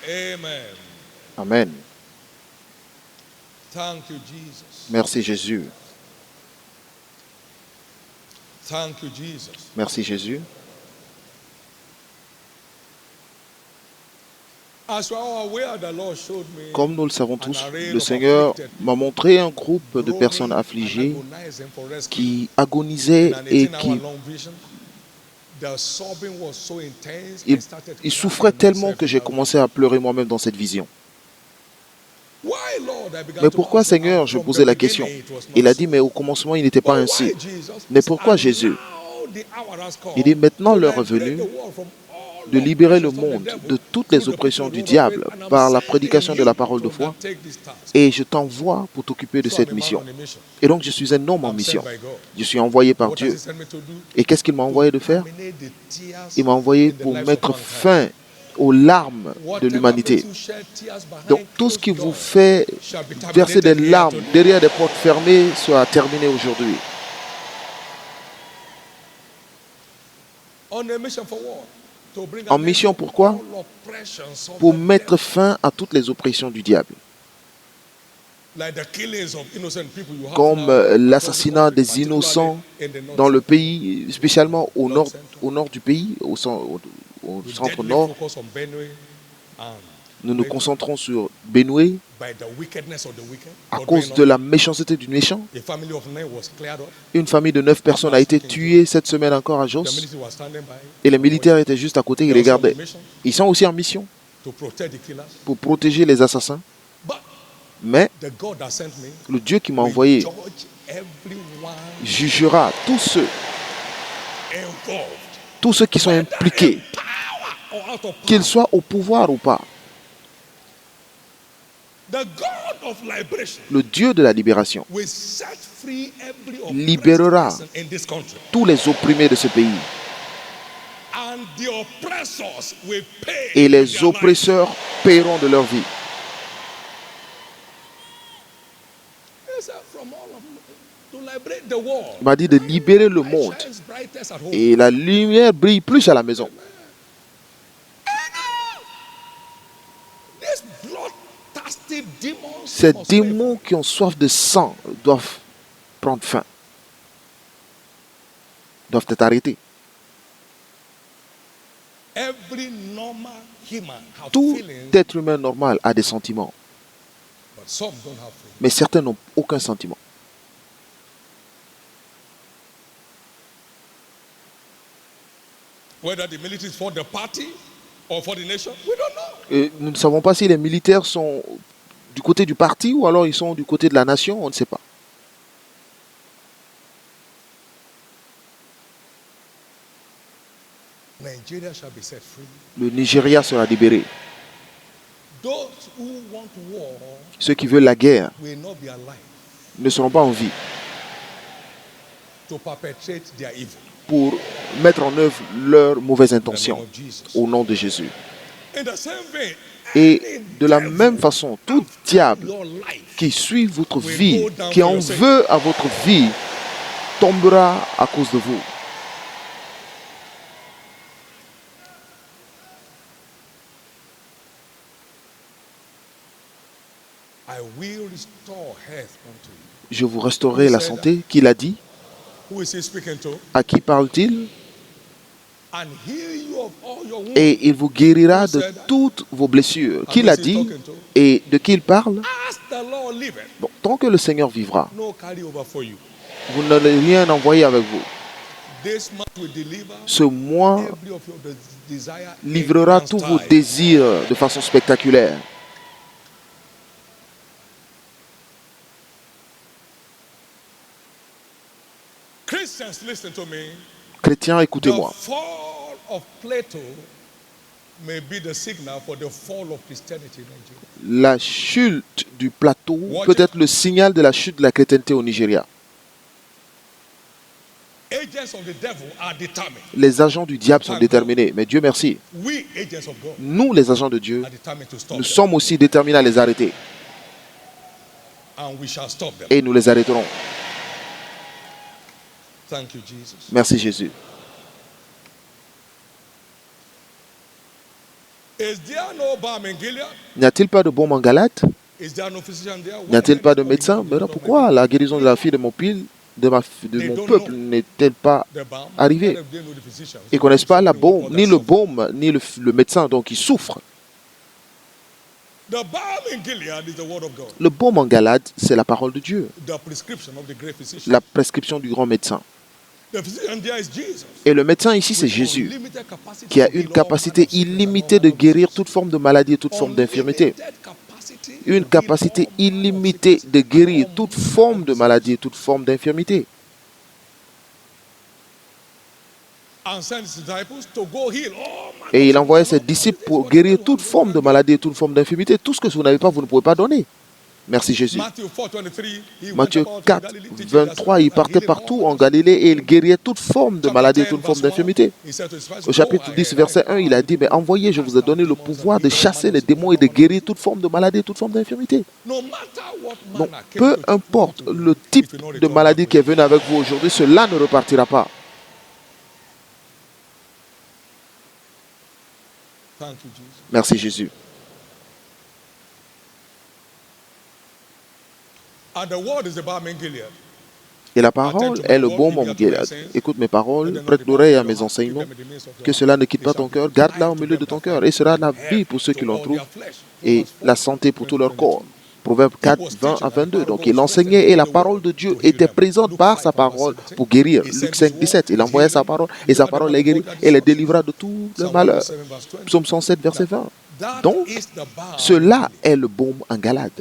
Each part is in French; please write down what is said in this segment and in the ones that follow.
Amen. Amen. Thank you, Jesus. Merci Jésus. Thank you, Jesus. Merci Jésus. As we are all aware, the Lord showed me Comme nous le savons an tous, array le of Seigneur afflicted m'a montré un groupe de personnes groaning and affligées agonizing for rescue. qui In agonisaient an et 18-hour qui long vision, the sobbing was so intense, I ils, started ils crying souffraient tellement myself que in j'ai that commencé vision. à pleurer moi-même dans cette vision. Why, Lord? I began Mais to pourquoi, ask, and Seigneur? Je from posais the la question. beginning, it was Il not a so. dit, mais au commencement, il n'était pas But ainsi. why, Jesus? Mais pourquoi And Jésus? now the hour has come Il dit, maintenant to l'heure est liberate venue the world from all de libérer le oppressions of the monde devil de toutes through les the preaching oppressions of the du word of faith, diable and I'm par la sending prédication de you la parole to de foi, undertake this task. et je t'envoie pour t'occuper de So I'm cette a man mission. on a mission. Et donc je suis un homme en I'm sent mission. by God. Je suis envoyé And par what has He Dieu. sent me to do? Et qu'est-ce qu'il m'a envoyé de To faire? terminate the tears Il m'a envoyé in the pour lives of mettre mankind. fin aux larmes de Whatever l'humanité. makes you shed tears Donc behind tout ce closed qui vous doors fait shall be verser des terminated here larmes today. derrière des portes fermées soit terminé aujourd'hui. On a mission for what? To bring En an end mission to pourquoi? all oppressions of Pour the mettre devil. fin à toutes les oppressions du diable. Like the killings of innocent people you have Comme now across the l'assassinat country, des particularly innocents in the north dans le central. pays, spécialement North central. au nord du pays, au We centre deadly nord. focus on Benue and Nous nous Plateau concentrons sur Benue by the wickedness of the wicked. à for cause doing de la nothing. méchanceté du méchant. A family of 9 was cleared up. Une famille de 9 personnes a été tuée cette semaine encore à The Jos. military was standing by. Et les militaires étaient juste à côté, ils They're also on regardaient. mission Ils sont aussi en mission to protect the killers. pour protéger les assassins. But Mais the God that sent me le Dieu qui m'a will envoyé judge everyone jugera involved. tous ceux qui sont impliqués, Power or out of qu'ils power. soient au pouvoir ou pas. The God of liberation Le Dieu de la libération will set free every oppressed libérera person in this country. tous les opprimés de ce pays. And the oppressors will pay Et with les their lives. oppresseurs paieront de leur vie. He said, from all of them, to liberate the world. Il m'a dit de libérer le Light monde. shines brightest at home. Et la lumière brille plus à la maison. These bloodthirsty demons Ces must démons qui ont soif de sang doivent prendre fin. Doivent être arrêtés. Every normal human have Tout feelings, être humain normal a des sentiments. but some don't have feelings. Mais certains n'ont aucun sentiment. Whether the military is for the party or for the nation, we don't know. Et nous ne savons pas si les militaires sont du côté du parti ou alors ils sont du côté de la nation, on ne sait pas. Nigeria shall be set free. Le Nigeria sera libéré. Those who want war Ceux qui veulent la guerre will not be alive ne seront pas en vie to perpetrate their evil. pour mettre en œuvre leurs mauvaises In the name intentions of Jesus. au nom de Jésus. In the same vein, Et any de la devil même façon, tout diable your life qui suit votre vie, qui en veut à votre vie, tombera à cause de vous. I will restore health unto you. Je vous restaurerai la santé, qu'il a dit. Who is he speaking to? À qui parle-t-il? And heal you of all your wounds. Et il vous guérira de toutes vos blessures. Qui l'a dit et de qui il parle? As the Lord liveth, Bon, tant que le Seigneur vivra, no carry over for you. vous n'allez rien envoyer avec vous. This month will deliver Ce mois every of your desire in livrera grand tous vos style. désirs de façon spectaculaire. Christians, listen to me. Chrétiens, The écoutez-moi. fall of Plato may be the signal for the fall of Christianity in Nigeria. La chute du plateau peut être le signal de la chute de la chrétienté au Nigeria. Agents of the devil are determined. Les agents du diable sont déterminés. Mais Dieu merci, We, agents of God, nous, les agents de Dieu, are determined to stop nous them. sommes aussi déterminés à les arrêter. And we shall stop them. Et nous les arrêterons. Thank you, Jesus. Merci Jésus. Is there no balm in Gilead? N'y a-t-il pas de baume en Galate? Is there no physician there? N'y a-t-il pas de médecin? Mais alors pourquoi la guérison de la fille de mon pile, de mon peuple n'est-elle pas arrivée? Ils ne connaissent pas la baume, ni le baume, ni le médecin, donc ils souffrent. The balm in Gilead is the word of God. Le baume en Galate, c'est la parole de Dieu, The prescription of the great physician. la prescription du grand médecin. The physician there is Jesus. Et le médecin ici, c'est Jésus, Unlimited capacity qui a to une heal all capacité manner of sickness illimitée and de all guérir toute forme de maladie et toute forme d'infirmité. Unlimited capacity to Une heal capacité all manner of illimitée sickness de guérir and toute all forme manner de of maladie et toute forme d'infirmité. and sent his disciples to go heal all manner Et of il envoyait sickness ses and all disciples manner of pour sickness. guérir Whatever toute you forme want, de you maladie et toute forme d'infirmité. Tout ce que vous n'avez pas, vous ne pouvez pas donner. Merci Jésus. Matthew 4:23, he went Matthieu about in 4, Galilee, teaching 23, il and partait healing all partout manner en of Galilée et il sickness. guérissait toute forme de Chapter maladie et 10, toute forme verse 1, d'infirmité. he said to his disciples, Au "Go chapitre 10, ahead, verset I 1, il a dit, mais envoyez, je vous ai donné le pouvoir de chasser les démons et de guérir toute forme de maladie et toute forme d'infirmité. No matter what Donc, manner peu came to importe you, le if type you know de return maladie back qui est with you." venu avec vous aujourd'hui, cela ne repartira pas. Thank you, Jesus. Merci Jésus. And the word is the balm in Gilead. Et la parole est le baume en Gilead. Écoute mes paroles, prête l'oreille à mes enseignements, que cela ne quitte pas ton cœur, garde-la au milieu de ton cœur, et sera la vie pour ceux qui l'en trouvent, et la santé pour tout leur corps. Proverbe 4, 20 à 22. Donc il enseignait et la parole de Dieu était présente par sa parole pour guérir. Luc 5, 17. Il envoyait sa parole et sa parole les guérit et les délivra de tout le malheur. Psaume 107, verset 20. Donc, cela est le baume en Galade.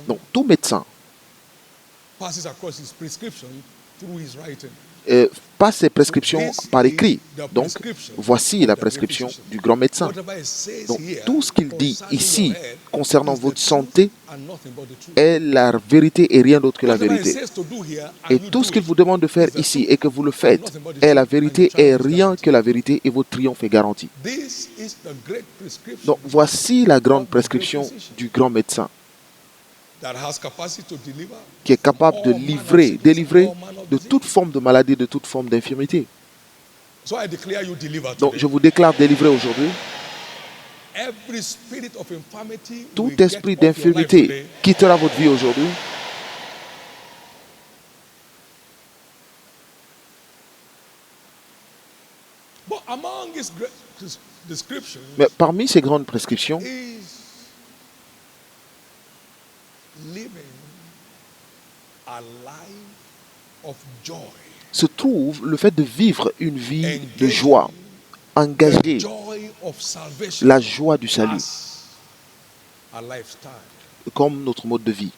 Donc tout médecin passes across his prescription through his writing. Passe ses prescriptions par écrit. Donc, voici la prescription du grand médecin. Donc, tout ce qu'il dit ici concernant votre santé est la vérité et rien d'autre que la vérité. Et tout ce qu'il vous demande de faire ici et que vous le faites est la vérité et rien que la vérité et votre triomphe est garanti. Donc, voici la grande prescription du grand médecin qui est capable de délivrer de toute forme de maladie, de toute forme d'infirmité. Donc, je vous déclare délivré aujourd'hui. Tout esprit d'infirmité quittera votre vie aujourd'hui. Mais parmi ces grandes prescriptions, se trouve le fait de vivre une vie de joie, engager la joie du salut comme notre mode de vie.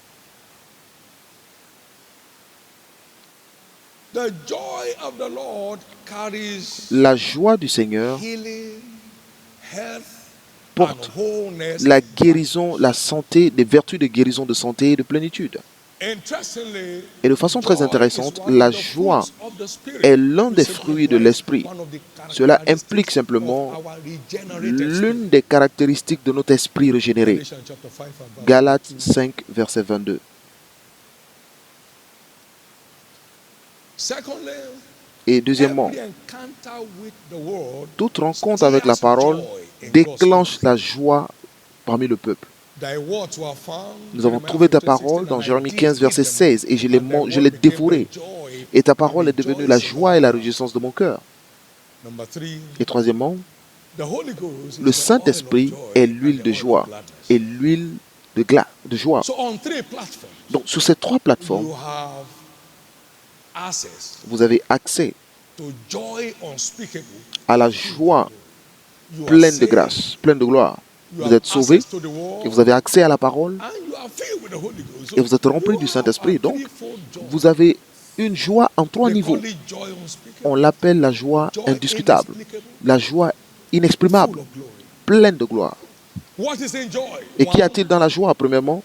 La joie du Seigneur porte la guérison, la santé, des vertus de guérison de santé et de plénitude. Et de façon très intéressante, la joie est l'un des fruits de l'esprit. Cela implique simplement l'une des caractéristiques de notre esprit régénéré. Galates 5, verset 22. Et deuxièmement, toute rencontre avec la parole déclenche la joie parmi le peuple. Nous avons trouvé ta parole dans Jérémie 15, verset 16, et je l'ai dévorée. Et ta parole est devenue la joie et la réjouissance de mon cœur. Et troisièmement, le Saint-Esprit est l'huile de joie et l'huile de joie. Donc, sur ces trois plateformes, vous avez accès à la joie pleine de grâce, pleine de gloire. Vous êtes sauvés et vous avez accès à la parole et vous êtes remplis du Saint-Esprit. Donc, vous avez une joie en trois niveaux. On l'appelle la joie indiscutable, la joie inexprimable, pleine de gloire. Et qu'y a-t-il dans la joie, premièrement?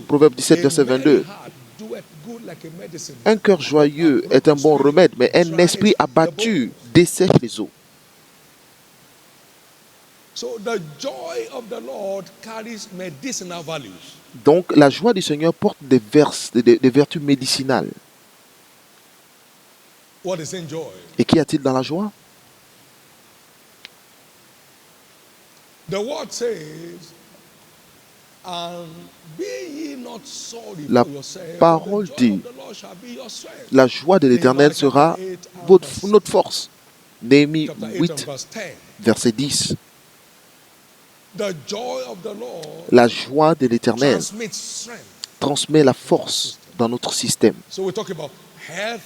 Proverbe 17, verset 22. Un cœur joyeux est un bon remède, mais un esprit abattu dessèche les eaux. Donc, la joie du Seigneur porte des vertus médicinales. Et qu'y a-t-il dans la joie? The word says, and be ye not sorry La for yourself, parole for the joy dit, of the Lord shall be your strength. la joie de l'Éternel sera notre force. Néhémie Chapter 8 and 8, verse 10. verset 10. The joy of the Lord La joie de l'Éternel transmits strength. transmet la force dans notre système. So we talk about health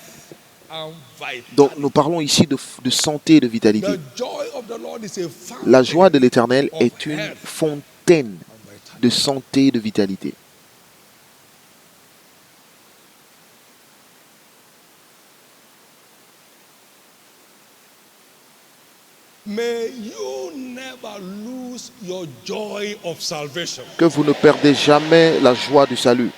and vitality. Donc nous parlons ici de santé et de vitalité. The joy of the Lord is a fountain La joie de l'Éternel of est une health fontaine and vitality. de santé et de vitalité. May you never lose your joy of salvation. Que vous ne perdez jamais la joie du salut.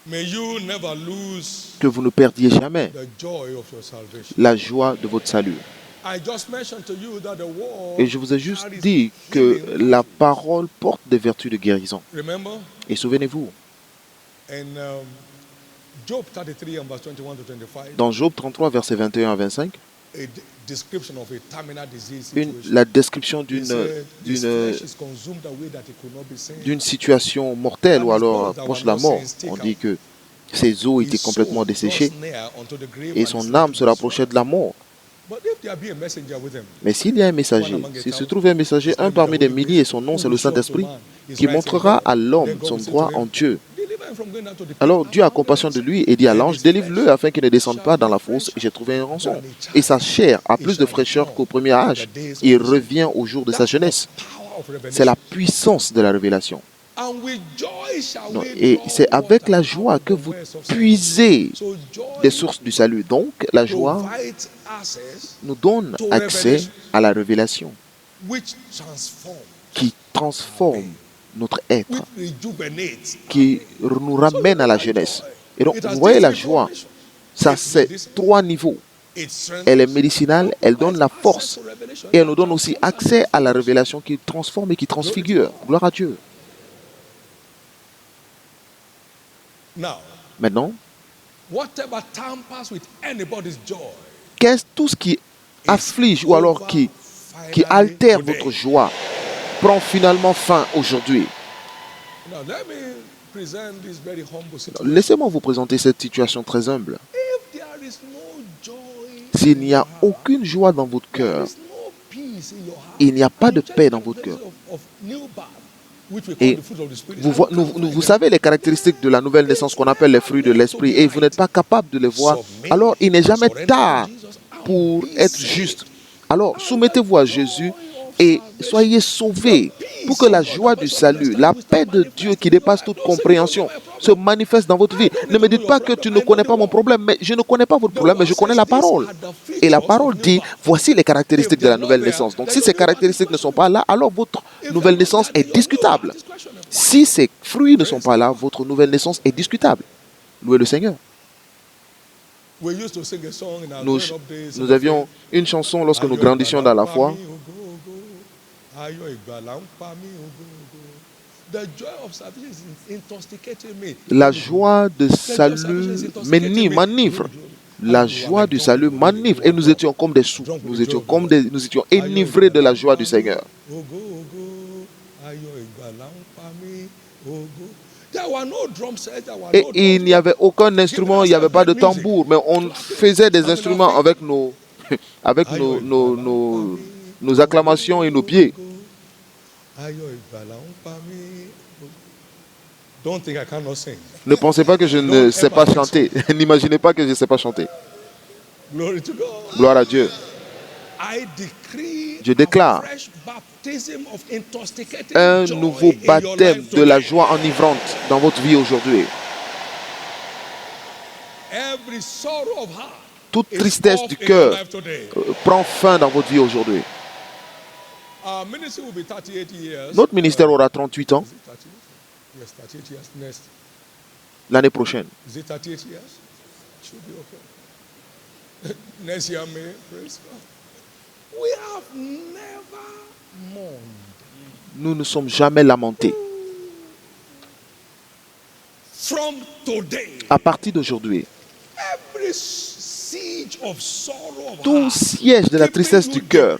May you never lose Que vous ne perdiez jamais the joy of your salvation. la joie de votre salut. I just mentioned to you that the word Et je vous ai juste carries dit que healing. la parole porte des vertus de guérison. Remember Et souvenez-vous, in Job 33 and verse 21 to 25, dans Job 33, versets 21 à 25, a description of a terminal disease la situation. description He said, his d'une flesh is consumed away that he could not be seen. d'une situation mortelle ou alors proche de la mort. On dit que ses os étaient complètement desséchés et son âme se rapprochait de la mort. But if there be a messenger with him, Mais s'il y a un messager, s'il se trouve un messager, un parmi des milliers, et son nom c'est le Saint-Esprit, qui montrera à l'homme son droit en Dieu. deliver him from going out to the pit. Alors Dieu a compassion de lui et dit à l'ange, délivre-le afin qu'il ne descende pas dans la fosse, et j'ai trouvé une rançon. Et sa chair a plus de fraîcheur qu'au premier âge. Il revient au jour de sa jeunesse. Power of revelation. C'est la puissance de la révélation. And with joy shall Non, we et draw c'est avec water la out joie of que the vous wells of puisez salvation. So joy des sources du salut. Donc la joie provides access nous donne accès à la révélation which transforms, qui transforme notre être, which rejuvenates. qui nous ramène à la jeunesse. Et donc, vous voyez la joie, ça c'est 3 niveaux. It strengthens, Elle est médicinale, elle donne la force access to revelation. et elle nous donne aussi accès à la révélation qui transforme et qui transfigure. Gloire à Dieu. Now, Maintenant, whatever tampers with anybody's joy qu'est-ce tout ce qui afflige ou alors qui altère votre joie prend finalement fin aujourd'hui. Now, let me present this very humble situation. Laissez-moi vous présenter cette situation très humble. If there is no joy, S'il n'y a aucune joie dans votre there cœur, is no peace in your heart, il n'y a pas de you paix check dans the votre cœur. blessing of new birth, which we call Et the fruit of the Spirit. vous savez les caractéristiques de la nouvelle naissance qu'on appelle les fruits de l'esprit et vous n'êtes pas capable de les voir, alors il n'est jamais tard pour être juste. Alors soumettez-vous à Jésus et soyez sauvés pour que la joie du salut, la paix de Dieu qui dépasse toute compréhension se manifeste dans votre vie. Ne me dites pas que tu ne connais pas mon problème, mais je ne connais pas votre problème, mais je connais la parole. Et la parole dit, voici les caractéristiques de la nouvelle naissance. Donc si ces caractéristiques ne sont pas là, alors votre nouvelle naissance est discutable. Si ces fruits ne sont pas là, votre nouvelle naissance est discutable. Louez le Seigneur. Nous avions une chanson lorsque nous grandissions dans la foi. La joie de salut m'enivre. La joie du salut m'enivre. Et nous étions comme des sous. Nous étions enivrés de la joie du Seigneur. Et il n'y avait aucun instrument, il n'y avait pas de tambour, mais on faisait des instruments avec nos acclamations et nos pieds. Ne pensez pas que je ne sais pas chanter. N'imaginez pas que je ne sais pas chanter. Gloire à Dieu. Je déclare un nouveau baptême de la joie enivrante dans votre vie aujourd'hui. Toute tristesse du cœur prend fin dans votre vie aujourd'hui. Notre ministère aura 38 ans l'année prochaine. Nous ne sommes jamais lamentés. À partir d'aujourd'hui, Tout siège de la tristesse du cœur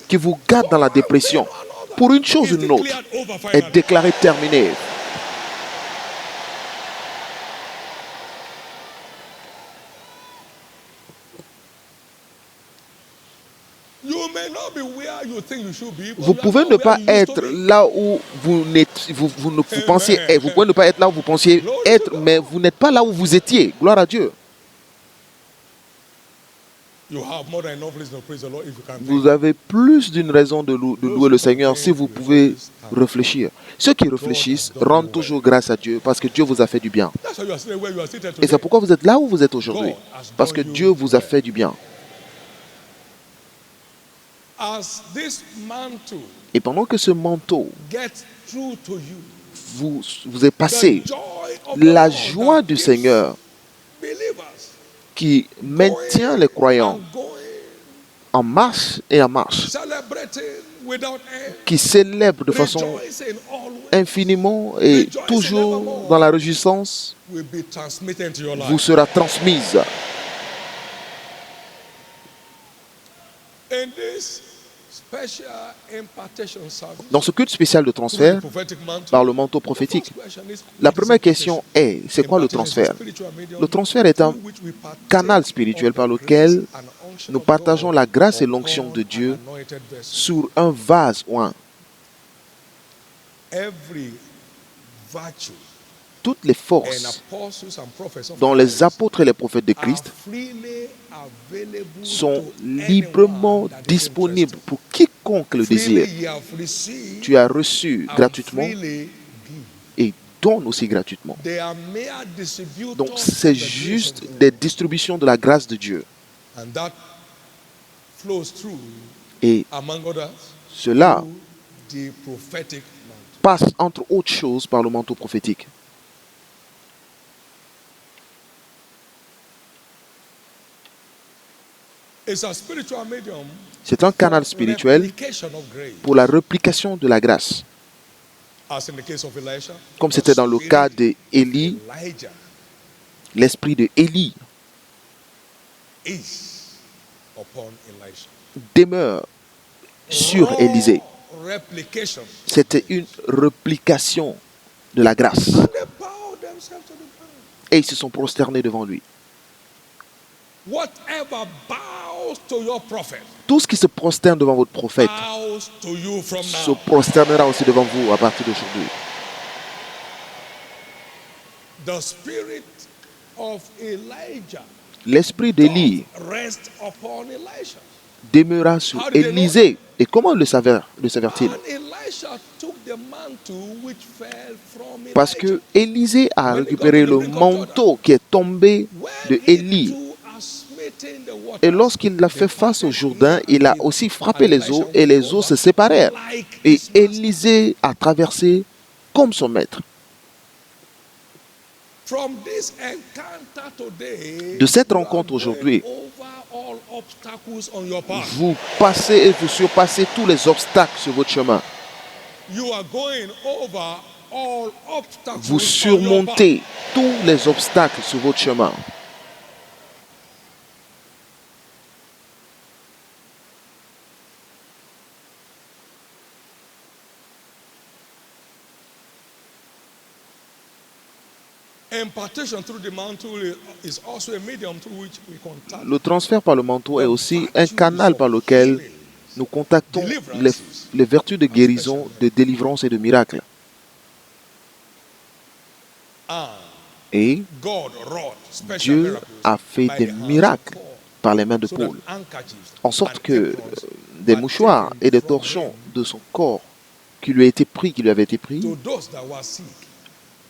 qui vous garde dans la dépression, pour une chose ou une autre, est déclaré terminé. Vous pouvez ne pas être là où vous pensiez être. Vous pouvez ne pas être là où vous pensiez être, mais vous n'êtes pas là où vous étiez. Gloire à Dieu. Vous avez plus d'une raison de louer le Seigneur si vous pouvez réfléchir. Ceux qui réfléchissent rendent toujours grâce à Dieu parce que Dieu vous a fait du bien. Et c'est pourquoi vous êtes là où vous êtes aujourd'hui. Parce que Dieu vous a fait du bien. Et pendant que ce manteau vous est passé, la joie du Seigneur qui maintient les croyants en marche et en marche, qui célèbre de façon infiniment et toujours dans la réjouissance, vous sera transmise. Dans ce culte spécial de transfert, par le manteau prophétique, la première question est, c'est quoi le transfert? Le transfert est un canal spirituel par lequel nous partageons la grâce et l'onction de Dieu sur un vase oint. Toutes les forces dont les apôtres et les prophètes de Christ sont librement disponibles pour quiconque le désire. Tu as reçu gratuitement et donne aussi gratuitement. Donc c'est juste des distributions de la grâce de Dieu. Et cela passe entre autres choses par le manteau prophétique. C'est un canal spirituel pour la réplication de la grâce. Comme c'était dans le cas d'Élie, l'esprit de Élie demeure sur Élisée. C'était une réplication de la grâce. Et ils se sont prosternés devant lui. Tout ce qui se prosterne devant votre prophète se prosternera aussi devant vous à partir d'aujourd'hui. L'esprit d'Élie demeura sur Élisée. Et comment le savait-il? Parce que Élisée a récupéré le manteau qui est tombé de Élie. Et lorsqu'il a fait face au Jourdain, il a aussi frappé les eaux et les eaux se séparèrent. Et Élisée a traversé comme son maître. De cette rencontre aujourd'hui, vous passez et vous surpassez tous les obstacles sur votre chemin. Vous surmontez tous les obstacles sur votre chemin. 1 Le transfert par le manteau est aussi un canal par lequel nous contactons les vertus de guérison, de délivrance et de miracle. Et Dieu a fait des miracles par les mains de Paul, en sorte que des mouchoirs et des torchons de son corps qui lui avaient été pris,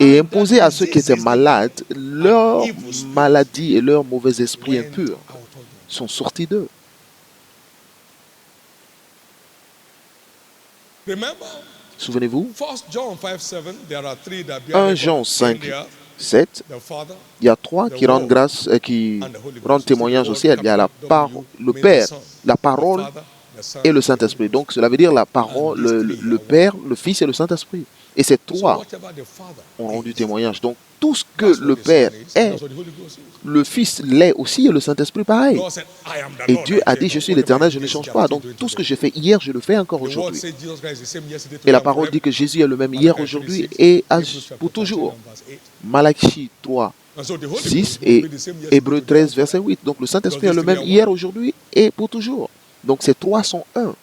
et imposés à ceux qui étaient malades, leur maladie et leur mauvais esprit impur sont sortis d'eux. Souvenez-vous, 1 Jean 5, 7, il y a trois qui rendent grâce, qui rendent témoignage au ciel. Il y a le Père, la parole et le Saint-Esprit. Donc cela veut dire la parole, le Père, le Fils et le Saint-Esprit. Et ces trois ont rendu témoignage. Donc tout ce que le Père est, le Fils l'est aussi et le Saint-Esprit pareil. Et Dieu a dit, je suis l'Éternel, je ne change pas. Donc tout ce que j'ai fait hier, je le fais encore aujourd'hui. Et la parole dit que Jésus est le même hier, aujourd'hui et pour toujours. Malachie 3, 6 et Hébreux 13, verset 8. Donc le Saint-Esprit est le même hier, aujourd'hui et pour toujours. Donc ces trois sont un.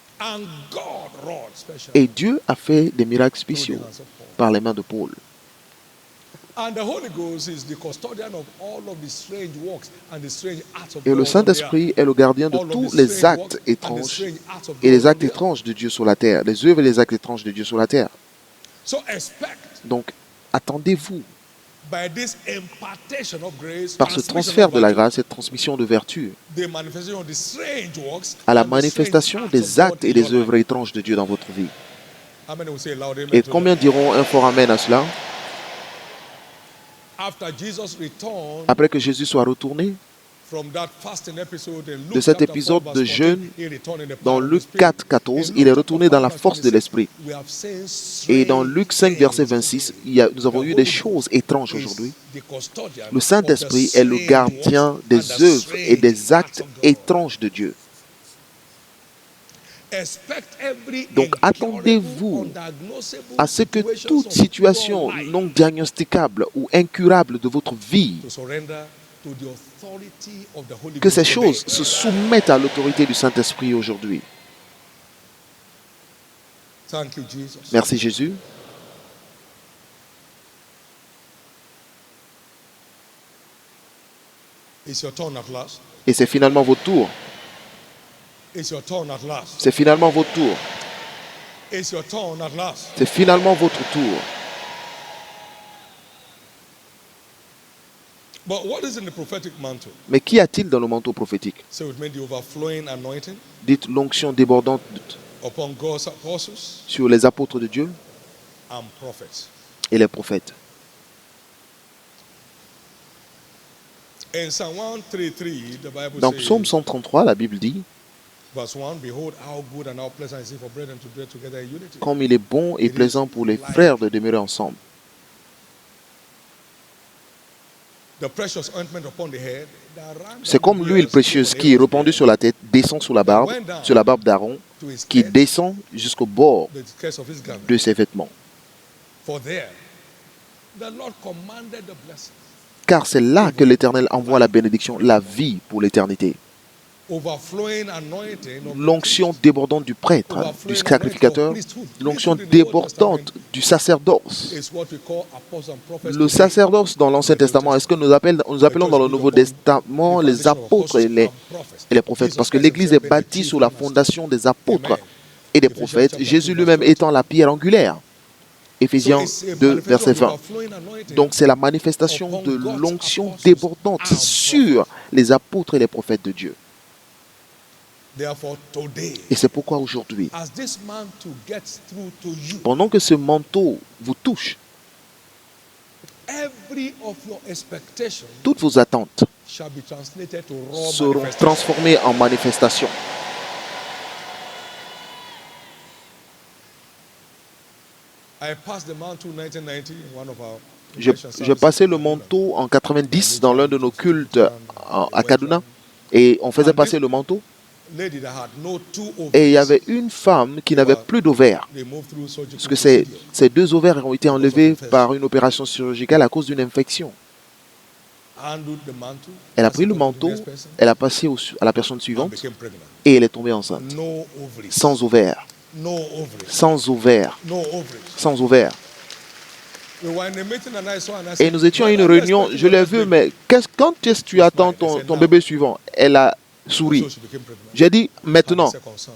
Et Dieu a fait des miracles spéciaux par les mains de Paul. Et le Saint-Esprit est le gardien de tous les actes étranges et les actes étranges de Dieu sur la terre, les œuvres et les actes étranges de Dieu sur la terre. Donc, attendez-vous, par ce transfert de la grâce, cette transmission de vertu, à la manifestation des actes et des œuvres étranges de Dieu dans votre vie. Et combien diront un fort amen à cela? Après que Jésus soit retourné de cet épisode de jeûne, dans Luc 4, 14, il est retourné dans la force de l'Esprit. Et dans Luc 5, verset 26, nous avons eu des choses étranges aujourd'hui. Le Saint-Esprit est le gardien des œuvres et des actes étranges de Dieu. Donc attendez-vous à ce que toute situation non diagnosticable ou incurable de votre vie, que ces choses se soumettent à l'autorité du Saint-Esprit aujourd'hui. Merci Jésus. Et c'est finalement votre tour. C'est finalement votre tour. C'est finalement votre tour. Mais qu'y a-t-il dans le manteau prophétique? Dites l'onction débordante sur les apôtres de Dieu et les prophètes. Dans Psaume 133, la Bible dit, comme il est bon et plaisant pour les frères de demeurer ensemble. C'est comme l'huile précieuse qui est répandue sur la tête, descend sur la barbe d'Aaron, qui descend jusqu'au bord de ses vêtements. Car c'est là que l'Éternel envoie la bénédiction, la vie pour l'éternité. L'onction débordante du prêtre, du sacrificateur, l'onction débordante du sacerdoce. Le sacerdoce dans l'Ancien Testament, est-ce que nous appelons dans le Nouveau Testament les apôtres et les prophètes? Parce que l'Église est bâtie sur la fondation des apôtres et des prophètes, Jésus lui-même étant la pierre angulaire. Éphésiens 2, verset 20. Donc c'est la manifestation de l'onction débordante sur les apôtres et les prophètes de Dieu. Et c'est pourquoi aujourd'hui, pendant que ce manteau vous touche, toutes vos attentes seront transformées en manifestations. J'ai passé le manteau en 90 dans l'un de nos cultes à Kaduna et on faisait passer le manteau. Et il y avait une femme qui n'avait plus d'ovaires. Parce que ces deux ovaires ont été enlevés par une opération chirurgicale à cause d'une infection. Elle a pris le manteau, elle a passé à la personne suivante et elle est tombée enceinte. Sans ovaires. Sans ovaires. Sans ovaires. Et nous étions à une réunion, je l'ai vu, mais quand est-ce que tu attends ton bébé suivant? Elle a souri. J'ai dit, maintenant,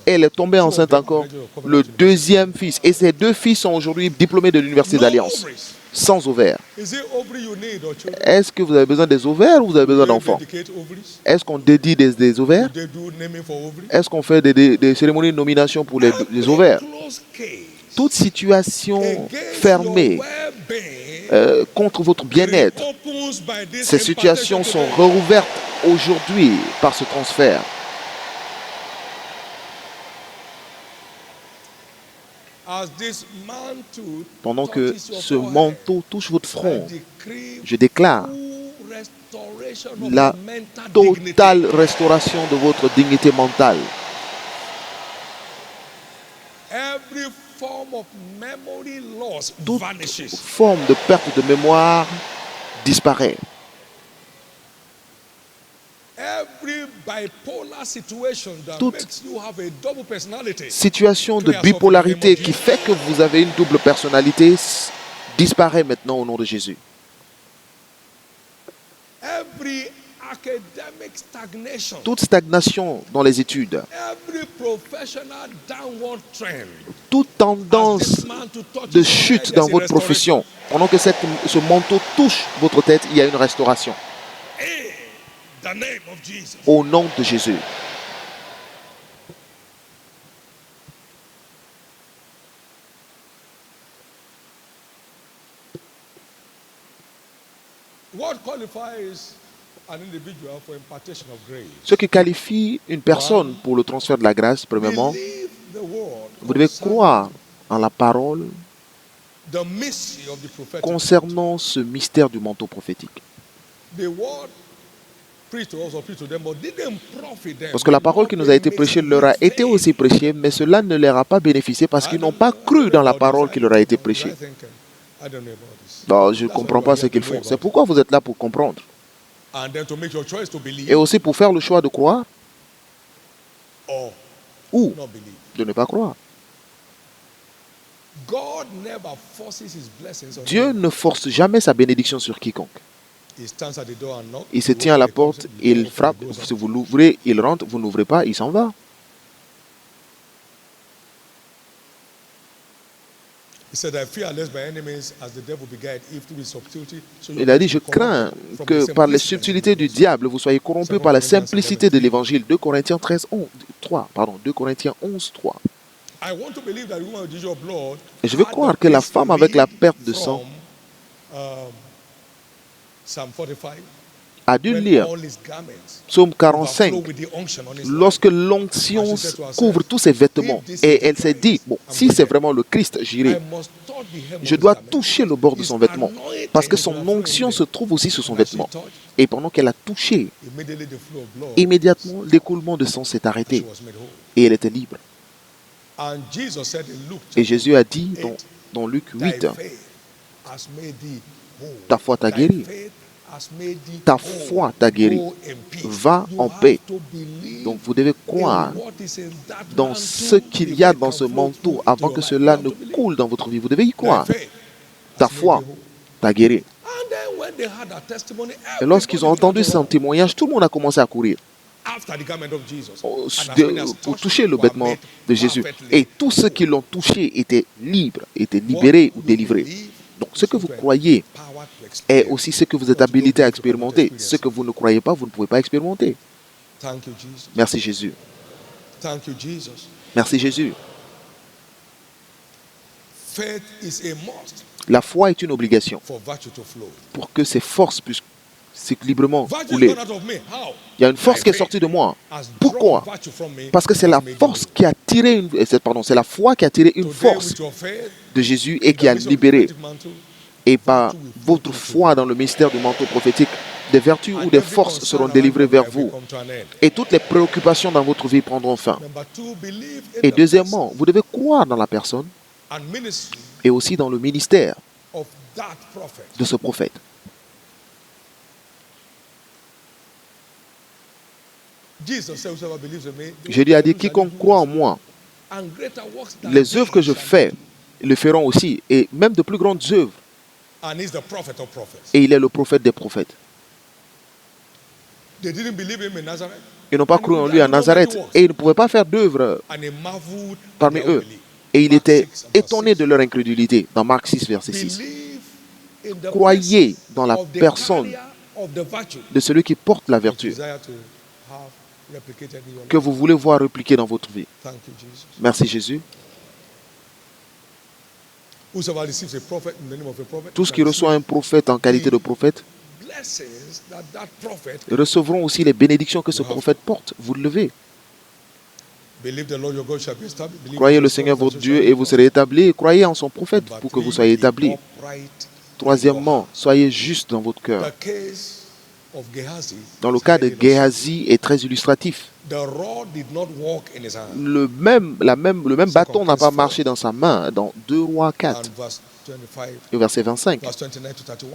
elle est tombée enceinte encore, le deuxième fils. Et ces deux fils sont aujourd'hui diplômés de l'Université d'Alliance, sans ovaires. Est-ce que vous avez besoin des ovaires ou vous avez besoin d'enfants? Est-ce qu'on dédie des ovaires? Est-ce qu'on fait des cérémonies de nomination pour les ovaires? Toute situation fermée contre votre bien-être, ces situations sont rouvertes aujourd'hui par ce transfert. Pendant que ce manteau touche votre front, je déclare la totale restauration de votre dignité mentale. Toute forme de perte de mémoire disparaît. Toute situation de bipolarité qui fait que vous avez une double personnalité disparaît maintenant au nom de Jésus. Toute stagnation dans les études, toute tendance de chute dans votre profession, pendant que ce manteau touche votre tête, il y a une restauration. Au nom de Jésus. Ce qui qualifie une personne pour le transfert de la grâce, premièrement, vous devez croire en la parole concernant ce mystère du manteau prophétique. Parce que la parole qui nous a été prêchée leur a été aussi prêchée, mais cela ne leur a pas bénéficié parce qu'ils n'ont pas cru dans la parole qui leur a été prêchée. Non, je ne comprends pas ce qu'ils font. C'est pourquoi vous êtes là pour comprendre. Et aussi pour faire le choix de croire ou de ne pas croire. Dieu ne force jamais sa bénédiction sur quiconque. Il se tient à la porte, il frappe. Si vous l'ouvrez, il rentre. Vous n'ouvrez pas, il s'en va. Il a dit, je crains que par les subtilités du diable, vous soyez corrompus par la simplicité de l'évangile. 2 Corinthiens 3. Et je veux croire que la femme avec la perte de sang a dû lire Psaume 45 lorsque l'onction couvre tous ses vêtements. Et elle s'est dit, bon, si c'est vraiment le Christ, j'irai. Je dois toucher le bord de son vêtement parce que son onction se trouve aussi sur son vêtement. Et pendant qu'elle a touché, immédiatement l'écoulement de sang s'est arrêté et elle était libre. Et Jésus a dit dans Luc 8, ta foi t'a guéri. Ta foi t'a guéri. Va en paix. Donc vous devez croire dans ce qu'il y a dans ce manteau avant que cela ne coule dans votre vie. Vous devez y croire. Ta foi t'a guéri. Et lorsqu'ils ont entendu son témoignage, tout le monde a commencé à courir pour toucher le vêtement de Jésus. Et tous ceux qui l'ont touché étaient libres, étaient libérés ou délivrés. Donc ce que vous croyez est aussi ce que vous êtes habilité à expérimenter. Ce que vous ne croyez pas, vous ne pouvez pas expérimenter. Merci Jésus. Merci Jésus. La foi est une obligation pour que ces forces puissent librement couler. Il y a une force qui est sortie de moi. Pourquoi? Parce que c'est la force qui a tiré c'est la foi qui a tiré une force de Jésus et qui a libéré. Et par votre foi dans le mystère du manteau prophétique, des vertus ou des forces seront délivrées vers vous. Et toutes les préoccupations dans votre vie prendront fin. Et deuxièmement, vous devez croire dans la personne et aussi dans le ministère de ce prophète. Jésus a dit, quiconque croit en moi, les œuvres que je fais, le feront aussi, et même de plus grandes œuvres. Et il est le prophète des prophètes. Ils n'ont pas cru en lui à Nazareth, et ils ne pouvaient pas faire d'œuvres parmi eux. Et il était étonné de leur incrédulité, dans Marc 6, verset 6. Croyez dans la personne de celui qui porte la vertu que vous voulez voir répliquer dans votre vie. Merci Jésus. Tout ce qui reçoit un prophète en qualité de prophète recevront aussi les bénédictions que ce prophète porte. Vous le levez. Believe the Lord your God shall be established. Believe Croyez in le his Seigneur prophets, votre so shall Dieu it et be vous for serez you. établis. Croyez en son prophète Number pour que vous 3, soyez be établis. upright in your Troisièmement, heart. soyez juste dans votre cœur. The case of Gehazi Dans le is cas de highly illustrative. Gehazi est très illustratif. The rod did not walk in his hand. Le même bâton n'a pas marché dans sa main dans 2 Rois 4, And verse 25, le verset 25. verse 29 to 31.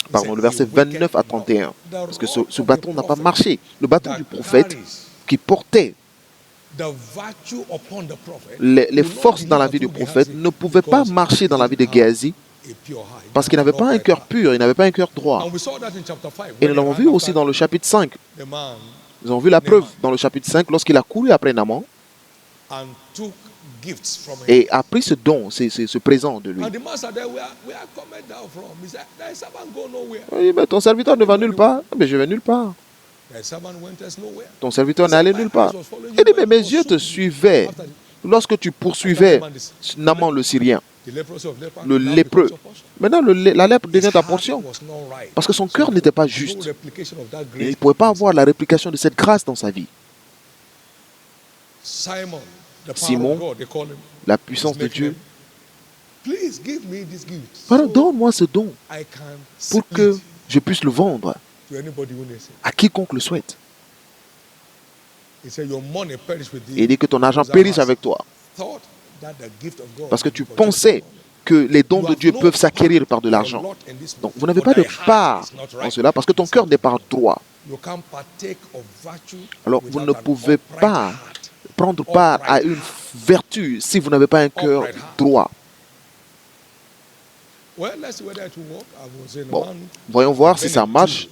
He Pardon, said, le verset "He waketh 29 à not." 31. The Parce que rod ce of bâton the n'a pas prophet marché. Le bâton that du prophète carries qui portait the virtue upon the prophet les could not forces dans la deliver vie du through prophète Gehazi ne pouvaient pas because marcher dans he la vie de didn't have Gehazi a pure heart. He parce qu'il didn't n'avait have pas un upright cœur heart. pur, il n'avait pas un cœur droit. And we saw that in chapter 5. Et When nous they l'avons ran vu aussi after dans le chapitre 5. the man Nous avons vu la preuve dans le chapitre 5 lorsqu'il a couru après Naaman and took gifts from him. et a pris ce don, ce présent de lui. And the man said, where cometh thou from? He said, thy servant go nowhere. Il dit, mais ton serviteur ne va nulle part. Mais je vais nulle part. Thy servant went us nowhere. Ton serviteur n'est allé nulle part. Il dit, mais mes yeux te suivaient lorsque tu poursuivais Naaman le Syrien, The leprosy of leper le now lépreux. becomes your portion. Maintenant, la lèpre devient ta His heart portion was not right. parce que son So cœur n'était pas no juste. replication of that Et il grace. ne pouvait pas avoir la réplication de cette grâce dans sa vie. Simon, the power Simon, of God, they call him. La puissance His de nickname. Dieu. Please give me this gift. Pardon, So donne-moi ce don I can pour sell que it je puisse le vendre to anybody who needs it. à quiconque le souhaite. He said, your money perish with thee. Et il dit que ton argent Thou périsse hast avec toi thought that the gift of God parce que tu could be purchased pensais with money. que les dons You de have Dieu no peuvent s'acquérir par de part or l'argent. lot in this Donc book, vous n'avez for pas de thy heart part is not en right. cela parce que ton cœur n'est pas droit. You can't partake of virtue Alors vous without ne an pouvez upright pas heart. prendre part à une vertu si vous n'avez pas un cœur droit. Well, let's see whether it will work. I was in Bon, one voyons voir si ça marche.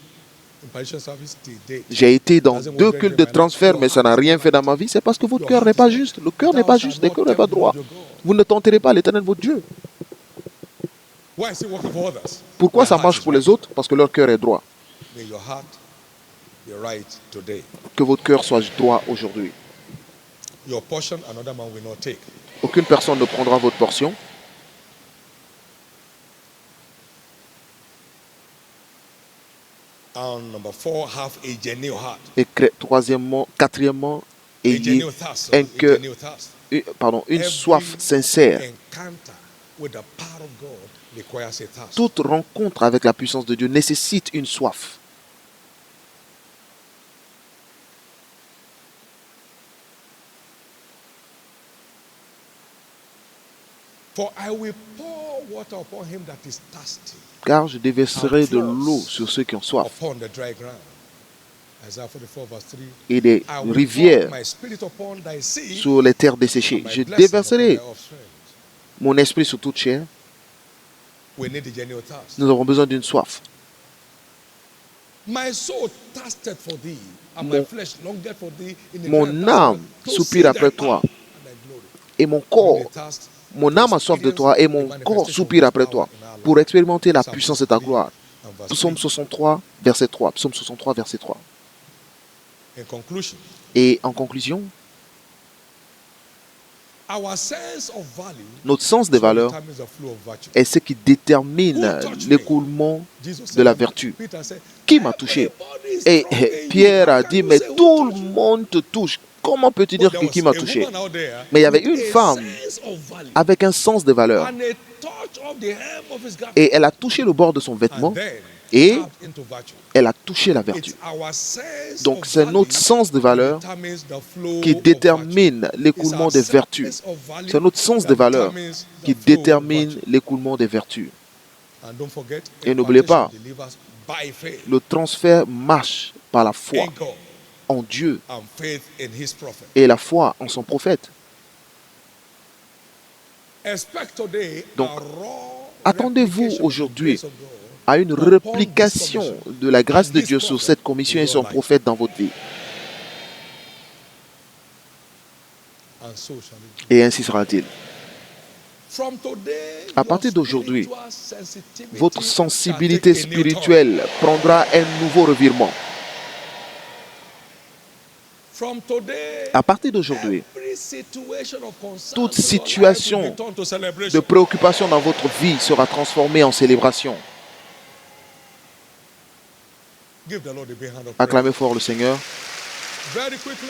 impartial service till date. J'ai été dans 2 cultes de transfert, mais ça n'a rien fait dans ma vie. C'est parce que votre cœur n'est pas juste. Le cœur n'est pas juste, le cœur n'est pas droit. Vous ne tenterez pas l'Éternel votre Dieu. Why is it working for others? Pourquoi Their ça heart marche is pour right. les autres? Parce que leur cœur est droit. May your heart be right today. Que votre cœur soit droit aujourd'hui. Your portion, another man will not take. Aucune personne ne prendra votre portion. And number 4, have a genuine heart. Et quatrièmement, A ayez genuine thirst. un A cœur, genuine thirst. une soif sincère. Encounter with the power of God requires a thirst. Toute rencontre avec la puissance de Dieu nécessite une soif. For I will pour water upon him that is thirsty, Car je déverserai de l'eau sur ceux qui ont soif upon the dry ground. Isaiah 44 verse 3. et des I will rivières pour my spirit upon thy seed, sur les terres desséchées. and my Je blessing déverserai upon thy offspring. mon esprit sur toute chair. We need a genuine thirst. Nous avons besoin d'une soif. My soul thirsted for thee, and my flesh longed for thee in the Mon dry âme land, to soupire see après thy toi. power and thy glory. Et mon corps, When they thirst, mon âme a soif de toi et mon corps soupire après toi pour expérimenter la puissance de ta gloire. and verse Psaume 3. 63, verset 3. Psaume 63, verset 3. In conclusion, Et en conclusion, our sense of value notre sens des valeurs determines the flow of virtue. est ce qui détermine l'écoulement de la vertu. Peter said, Qui m'a touché? "Everybody is Et strong in you. Pierre a How can dit, you mais say who tout le touched you?" monde te touche. Comment peux-tu dire There que was qui m'a a touché? woman out there Mais il y avait with une a femme sense of value avec un sens des valeurs. and a touch of the hem of his garment. Et elle a touché le bord de son vêtement And then et tapped into virtue. elle a touché la vertu. It's our sense Donc of c'est value notre sens de valeur that determines the flow qui of virtue. détermine It's l'écoulement our des sense vertus. of value C'est notre sens that des valeurs determines the qui flow of détermine virtue. l'écoulement des vertus. And don't forget, Et n'oubliez pas, impartation delivers by faith le transfert marche par la foi in God en Dieu and faith in his prophet. et la foi en son prophète. Expect today Donc, a raw attendez-vous replication of the aujourd'hui grace of God à une réplication de la grâce de Dieu sur cette commission et son prophète dans votre vie. and so shall it be. Et ainsi sera-t-il. From today, À partir your d'aujourd'hui, spiritual sensitivity votre shall sensibilité take a new turn. spirituelle prendra un nouveau revirement. From today, À partir d'aujourd'hui, every situation of concern toute in your life situation will be turned to de celebration. préoccupation dans votre vie sera transformée en célébration. Give the Lord a big hand of praise. Acclamez fort le Seigneur. Very quickly.